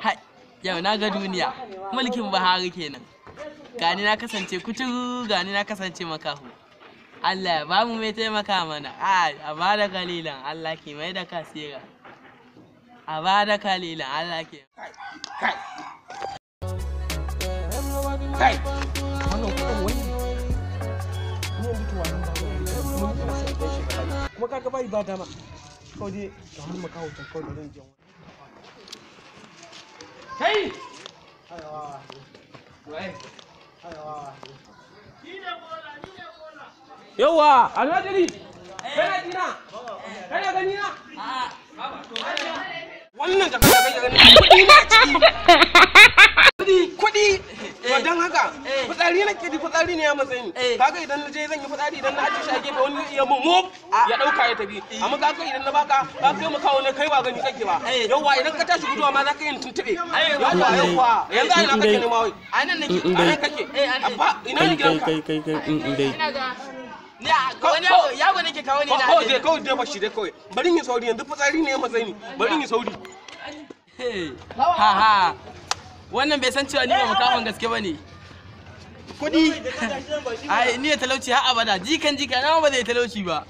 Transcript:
Hai, yau na ga duniya. Mulkin Buhari kenan. Gani na kasance kuturu, gani na kasance makahu. Allah ya ba mu mai taimaka mana. A ba da kalilan Allah ke mai da kasira. A ba da kalilan Allah ke. Kai. Wannan kudin wani. Ni mutuwa nan ba. Kuma kaga bai ba dama. Kawai dai ga wani makaho can kawai da zan je wani. Kai! Aiwa. Wai. Aiwa. Yawa, almajiri. Kana jina? Kana gani na? Wannan da kaga gani kudi ne a ciki. Kudi. To dan haka fitsari nake di fitsari ne ya matsayin. Kaga idan na je zan yi fitsari idan na aje shi a gefe wani ya mu ya dauka ya tafi. Amma kaga idan na baka ka kai mu kawo ne kai ba gani kake ba. Yawa idan ka tashi guduwa ma za ka yi tuntube. Yawa yanzu ina kake ne ma wai. Anan nake. Anan kake. Abba ina ne gidanka? Kai dai. Ni wani yago nake kawo ni na. Kawai dai bashi dai kawai. Bari in yi sauri yanzu fitsari ne ya matsayin. Bari in yi sauri. Ha. Wannan bai san cewa ni ba makaman gaske bane. Kudi. Ai ni ya talauci har abada. Jikan jika na ba zai talauci ba.